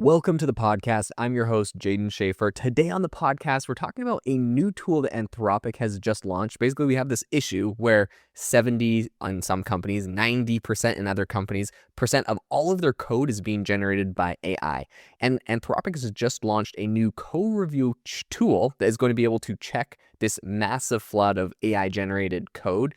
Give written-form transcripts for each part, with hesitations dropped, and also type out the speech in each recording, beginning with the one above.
Welcome to the podcast. I'm your host, Jaden Schaefer. Today on the podcast, we're talking about a new tool that Anthropic has just launched. Basically, we have this issue where 70 in some companies, 90% in other companies, percent of all of their code is being generated by AI. And Anthropic has just launched a new code review tool that is going to be able to check this massive flood of AI-generated code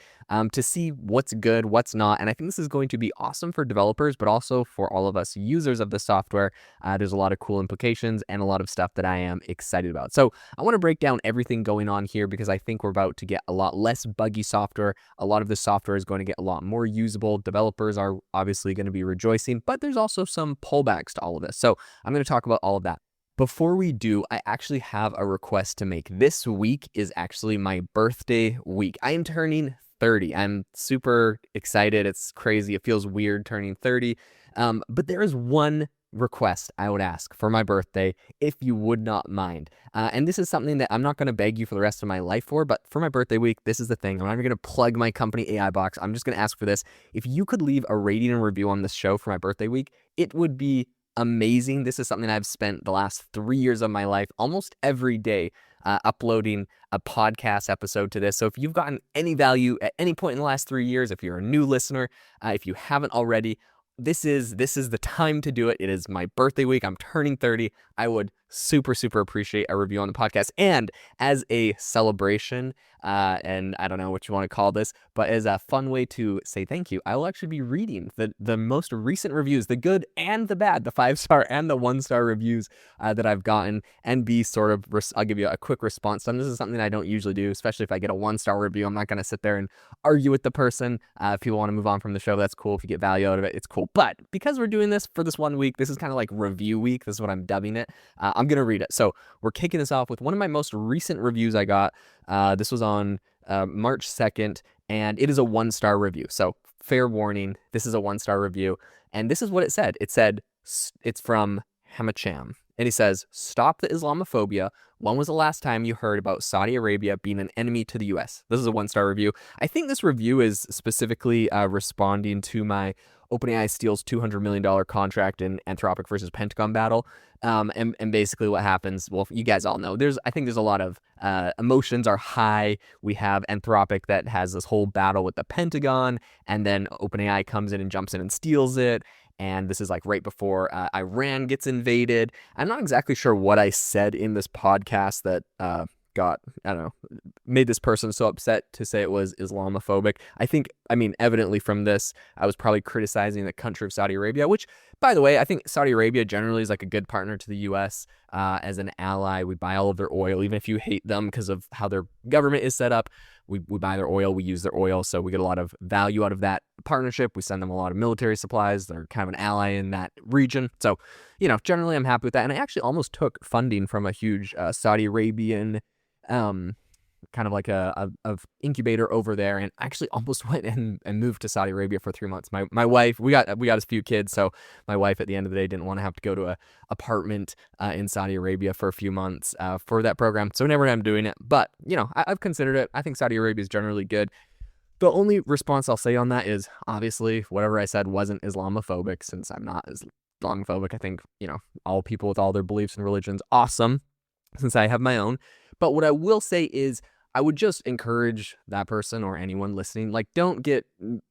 to see what's good, what's not. And I think this is going to be awesome for developers, but also for all of us users of the software. There's a lot of cool implications and a lot of stuff that I am excited about. So I want to break down everything going on here because I think we're about to get a lot less buggy software. A lot of the software is going to get a lot more usable. Developers are obviously going to be rejoicing, but there's also some pullbacks to all of this. So I'm going to talk about all of that. Before we do, I actually have a request to make. This week is actually my birthday week. I am turning 30. I'm super excited. It's crazy. It feels weird turning 30. But there is one request I would ask for my birthday, if you would not mind. And this is something that I'm not going to beg you for the rest of my life for, but for my birthday week, this is the thing. I'm not even going to plug my company AI box. I'm just going to ask for this. If you could leave a rating and review on this show for my birthday week, it would be amazing. This is something I've spent the last 3 years of my life, almost every day, uploading a podcast episode to this. So if you've gotten any value at any point in the last 3 years, if you're a new listener, if you haven't already, this is the time to do it. It is my birthday week. I'm turning 30. I would super appreciate a review on the podcast. And as a celebration, and I don't know what you want to call this, but as a fun way to say thank you, I will actually be reading the most recent reviews, the good and the bad, the 5-star and the 1-star reviews that I've gotten, and be sort of, I'll give you a quick response. And this is something I don't usually do, especially if I get a 1-star review. I'm not going to sit there and argue with the person. If people want to move on from the show, that's cool. If you get value out of it, it's cool. But because we're doing this for this 1 week, this is kind of like review week. This is what I'm dubbing it. I'm going to read it. So we're kicking this off with one of my most recent reviews I got. This was on March 2nd, and it is a 1-star review. So fair warning, this is a 1-star review. And this is what it said. It said, it's from Hamacham. And he says, "Stop the Islamophobia. When was the last time you heard about Saudi Arabia being an enemy to the US?" This is a 1-star review. I think this review is specifically responding to my OpenAI steals $200 million contract in Anthropic versus Pentagon battle. And basically what happens, well, you guys all know, I think there's a lot of emotions are high. We have Anthropic that has this whole battle with the Pentagon, and then OpenAI comes in and jumps in and steals it. And this is like right before Iran gets invaded. I'm not exactly sure what I said in this podcast that made this person so upset to say it was Islamophobic. Evidently from this, I was probably criticizing the country of Saudi Arabia, which, by the way, I think Saudi Arabia generally is like a good partner to the U.S. As an ally. We buy all of their oil, even if you hate them because of how their government is set up. We buy their oil, we use their oil, so we get a lot of value out of that partnership. We send them a lot of military supplies. They're kind of an ally in that region. So, generally I'm happy with that. And I actually almost took funding from a huge Saudi Arabian kind of like a incubator over there, and actually almost went and moved to Saudi Arabia for 3 months. My wife, we got a few kids, so my wife at the end of the day didn't want to have to go to a apartment in Saudi Arabia for a few months for that program, so never am doing it. But I've considered it. I think Saudi Arabia is generally good. The only response I'll say on that is, obviously, whatever I said wasn't Islamophobic, since I'm not Islamophobic. I think all people with all their beliefs and religions awesome, since I have my own. But what I will say is, I would just encourage that person or anyone listening, don't get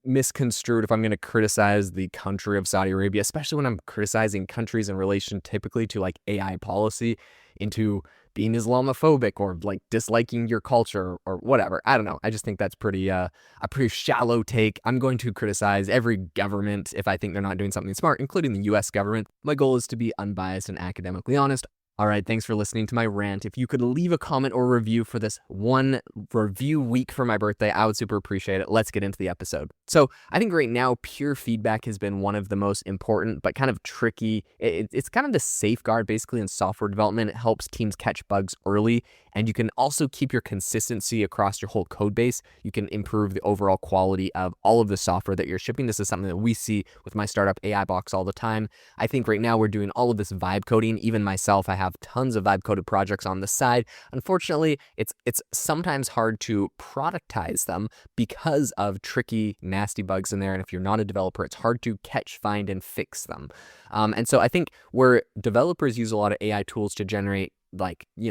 misconstrued if I'm going to criticize the country of Saudi Arabia, especially when I'm criticizing countries in relation typically to AI policy, into being Islamophobic or disliking your culture or whatever. I don't know. I just think that's a pretty shallow take. I'm going to criticize every government if I think they're not doing something smart, including the US government. My goal is to be unbiased and academically honest. All right, thanks for listening to my rant. If you could leave a comment or review for this 1 review week for my birthday, I would super appreciate it. Let's get into the episode. So I think right now, peer feedback has been one of the most important, but kind of tricky. It's kind of the safeguard basically in software development. It helps teams catch bugs early And you can also keep your consistency across your whole code base. You can improve the overall quality of all of the software that you're shipping. This is something that we see with my startup AI Box all the time. I think right now we're doing all of this vibe coding. Even myself, I have tons of vibe coded projects on the side. Unfortunately, it's sometimes hard to productize them because of tricky, nasty bugs in there. And if you're not a developer, it's hard to catch, find, and fix them. And so I think where developers use a lot of AI tools to generate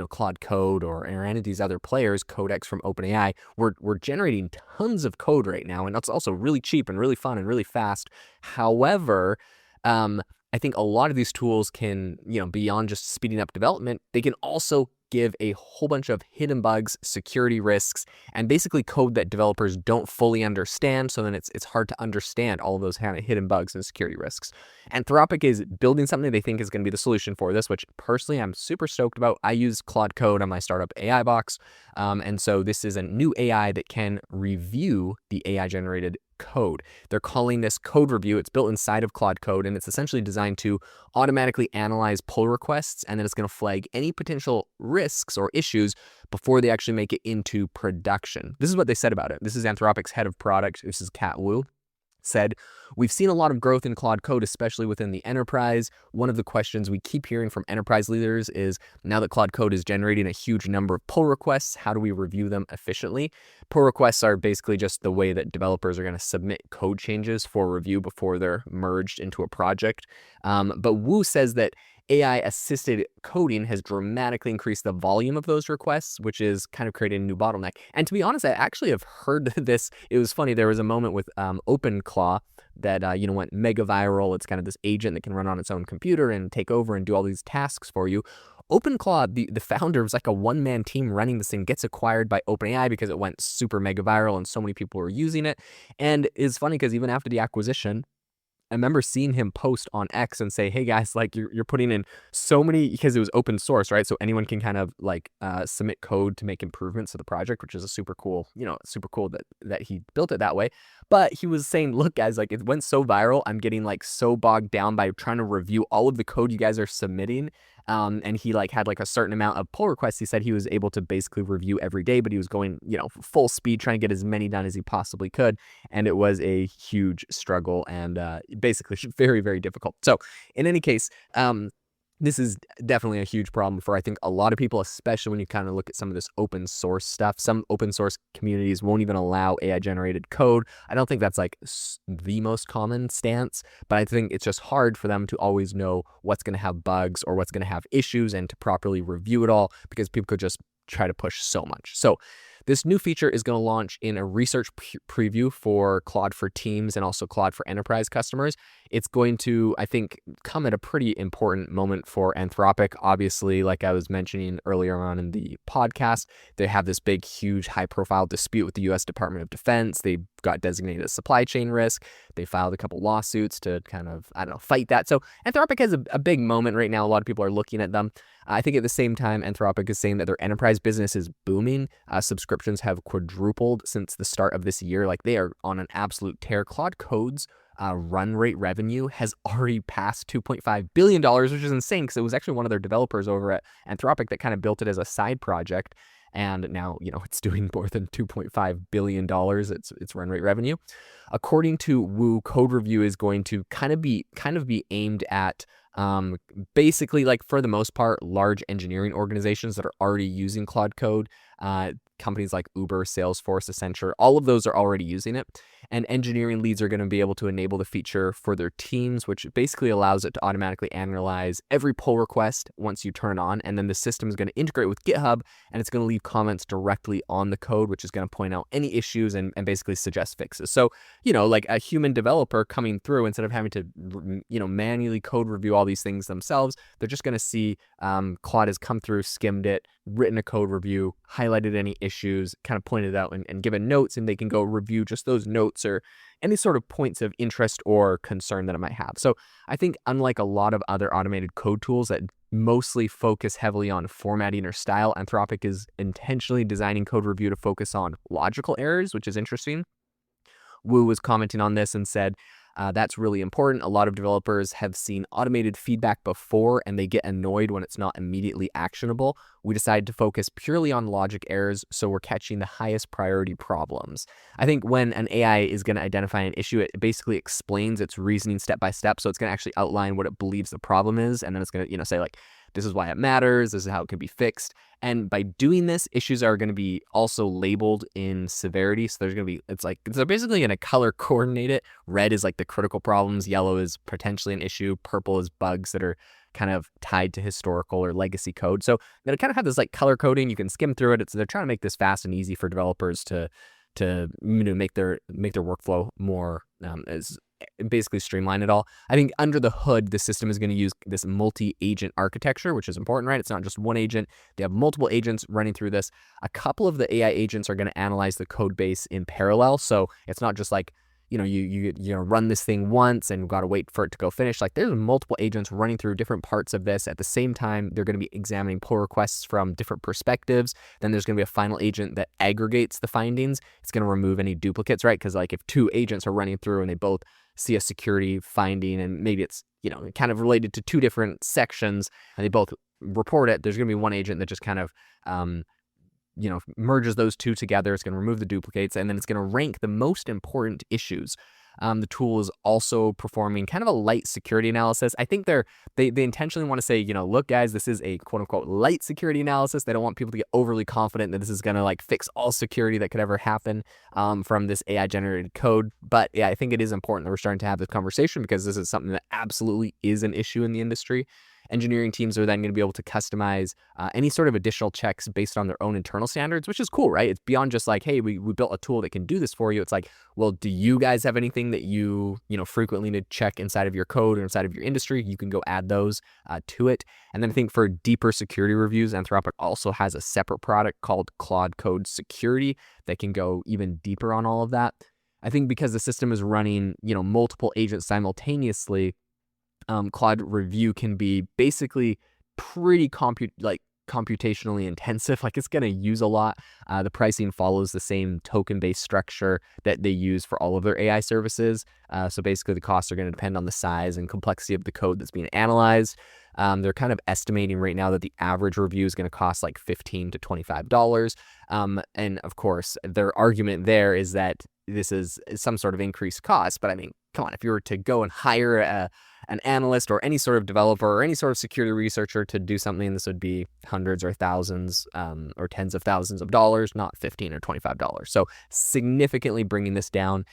Claude Code or any of these other players, Codex from OpenAI, we're generating tons of code right now, and that's also really cheap and really fun and really fast. However, I think a lot of these tools can, beyond just speeding up development, they can also give a whole bunch of hidden bugs, security risks, and basically code that developers don't fully understand. So then it's hard to understand all of those kind of hidden bugs and security risks. Anthropic is building something they think is going to be the solution for this, which personally I'm super stoked about. I use Claude Code on my startup AI Box. And so this is a new AI that can review the AI generated code. They're calling this code review. It's built inside of Claude Code, and it's essentially designed to automatically analyze pull requests, and then it's going to flag any potential risks or issues before they actually make it into production. This is what they said about it. This is Anthropic's head of product. This is Kat Wu. Said, we've seen a lot of growth in Claude Code, especially within the enterprise. One of the questions we keep hearing from enterprise leaders is, now that Claude Code is generating a huge number of pull requests, how do we review them efficiently? Pull requests are basically just the way that developers are going to submit code changes for review before they're merged into a project. But Wu says that AI-assisted coding has dramatically increased the volume of those requests, which is kind of creating a new bottleneck. And to be honest, I actually have heard this. It was funny. There was a moment with OpenClaw that went mega viral. It's kind of this agent that can run on its own computer and take over and do all these tasks for you. OpenClaw, the founder, was like a one-man team running this thing, gets acquired by OpenAI because it went super mega viral and so many people were using it. And it's funny because even after the acquisition, I remember seeing him post on X and say, hey guys, like you're putting in so many, because it was open source, right? So anyone can kind of submit code to make improvements to the project, which is a super cool that he built it that way. But he was saying, look guys, like it went so viral, I'm getting so bogged down by trying to review all of the code you guys are submitting. And he had a certain amount of pull requests. He said he was able to basically review every day, but he was going, full speed, trying to get as many done as he possibly could. And it was a huge struggle and basically very, very difficult. So in any case, this is definitely a huge problem for, I think, a lot of people, especially when you kind of look at some of this open source stuff. Some open source communities won't even allow AI generated code. I don't think that's the most common stance, but I think it's just hard for them to always know what's going to have bugs or what's going to have issues and to properly review it all, because people could just try to push so much. So this new feature is going to launch in a research preview for Claude for Teams and also Claude for Enterprise customers. It's going to, I think, come at a pretty important moment for Anthropic. Obviously, like I was mentioning earlier on in the podcast, they have this big, huge, high-profile dispute with the U.S. Department of Defense. They got designated as supply chain risk. They filed a couple lawsuits to kind of, fight that. So Anthropic has a big moment right now. A lot of people are looking at them. I think at the same time, Anthropic is saying that their enterprise business is booming. Subscriptions have quadrupled since the start of this year. They are on an absolute tear. Claude Code's run rate revenue has already passed $2.5 billion, which is insane because it was actually one of their developers over at Anthropic that kind of built it as a side project. And now, it's doing more than $2.5 billion, its run rate revenue. According to Wu, code review is going to kind of be aimed at basically, for the most part, large engineering organizations that are already using Claude Code. Companies like Uber, Salesforce, Accenture, all of those are already using it. And engineering leads are going to be able to enable the feature for their teams, which basically allows it to automatically analyze every pull request once you turn it on. And then the system is going to integrate with GitHub, and it's going to leave comments directly on the code, which is going to point out any issues and basically suggest fixes. So, a human developer coming through, instead of having to, manually code review all these things themselves, they're just going to see Claude has come through, skimmed it, written a code review, highlighted any issues, kind of pointed out and given notes, and they can go review just those notes or any sort of points of interest or concern that it might have. So I think, unlike a lot of other automated code tools that mostly focus heavily on formatting or style, Anthropic is intentionally designing code review to focus on logical errors, which is interesting. Wu was commenting on this and said, That's really important. A lot of developers have seen automated feedback before, and they get annoyed when it's not immediately actionable. We decided to focus purely on logic errors, so we're catching the highest priority problems. I think when an AI is going to identify an issue, it basically explains its reasoning step by step. So it's going to actually outline what it believes the problem is, and then it's going to, say like, this is why it matters, this is how it can be fixed. And by doing this, issues are going to be also labeled in severity. So there's going to be, they're basically going to color coordinate it. Red is like the critical problems, yellow is potentially an issue, purple is bugs that are kind of tied to historical or legacy code. So they kind of have this like color coding. You can skim through it. They're trying to make this fast and easy for developers to make their workflow more as basically streamline it all. I think under the hood, the system is going to use this multi-agent architecture, which is important, right? It's not just one agent. They have multiple agents running through this. A couple of the AI agents are going to analyze the code base in parallel. So it's not just like, you run this thing once and you've got to wait for it to go finish. Like there's multiple agents running through different parts of this at the same time. They're going to be examining pull requests from different perspectives. Then there's going to be a final agent that aggregates the findings. It's going to remove any duplicates, right? Because like if two agents are running through and they both see a security finding and maybe it's, kind of related to two different sections and they both report it, there's going to be one agent that just kind of, merges those two together. It's going to remove the duplicates, and then it's going to rank the most important issues. The tool is also performing kind of a light security analysis. I think they intentionally want to say, look, guys, this is a quote unquote light security analysis. They don't want people to get overly confident that this is going to like fix all security that could ever happen from this AI generated code. But yeah, I think it is important that we're starting to have this conversation because this is something that absolutely is an issue in the industry. Engineering teams are then going to be able to customize any sort of additional checks based on their own internal standards, which is cool, right? It's beyond just like, hey, we built a tool that can do this for you. It's like, well, do you guys have anything that you frequently need to check inside of your code or inside of your industry? You can go add those to it. And then I think for deeper security reviews, Anthropic also has a separate product called Claude Code Security that can go even deeper on all of that. I think because the system is running, multiple agents simultaneously, Claude Review can be basically pretty computationally intensive. Like it's going to use a lot. The pricing follows the same token-based structure that they use for all of their AI services. So basically the costs are going to depend on the size and complexity of the code that's being analyzed. They're kind of estimating right now that the average review is going to cost like $15 to $25. And of course, their argument there is that this is some sort of increased cost. But I mean, come on, if you were to go and hire an analyst or any sort of developer or any sort of security researcher to do something, this would be hundreds or thousands or tens of thousands of dollars, not $15 or $25. So significantly bringing this down.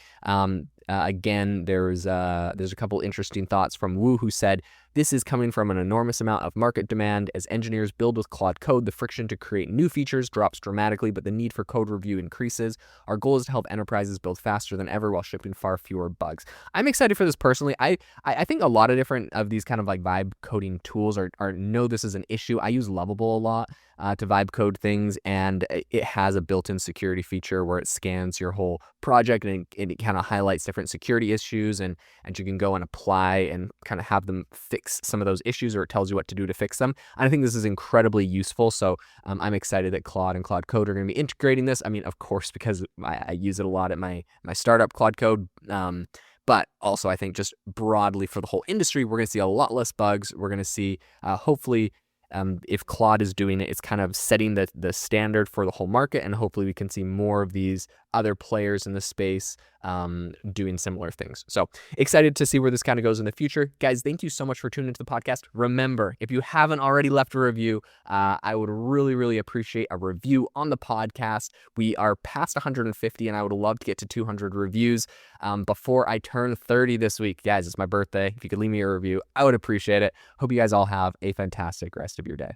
Again, there's a couple interesting thoughts from Wu, who said, this is coming from an enormous amount of market demand. As engineers build with Claude Code, the friction to create new features drops dramatically, but the need for code review increases. Our goal is to help enterprises build faster than ever while shipping far fewer bugs. I'm excited for this personally. I think a lot of different of these kind of like vibe coding tools are know this is an issue. I use Lovable a lot to vibe code things, and it has a built-in security feature where it scans your whole project and it kind of highlights different security issues, and you can go and apply and kind of have them fix some of those issues, or it tells you what to do to fix them. And I think this is incredibly useful. So I'm excited that Claude and Claude Code are going to be integrating this. I mean, of course, because I use it a lot at my startup, Claude Code. But also, I think just broadly for the whole industry, we're going to see a lot less bugs. We're going to see, hopefully, if Claude is doing it, it's kind of setting the standard for the whole market, and hopefully we can see more of these other players in the space doing similar things. So excited to see where this kind of goes in the future. Guys, thank you so much for tuning into the podcast. Remember, if you haven't already left a review, I would really, really appreciate a review on the podcast. We are past 150, and I would love to get to 200 reviews before I turn 30 this week. Guys, it's my birthday. If you could leave me a review, I would appreciate it. Hope you guys all have a fantastic rest of your day.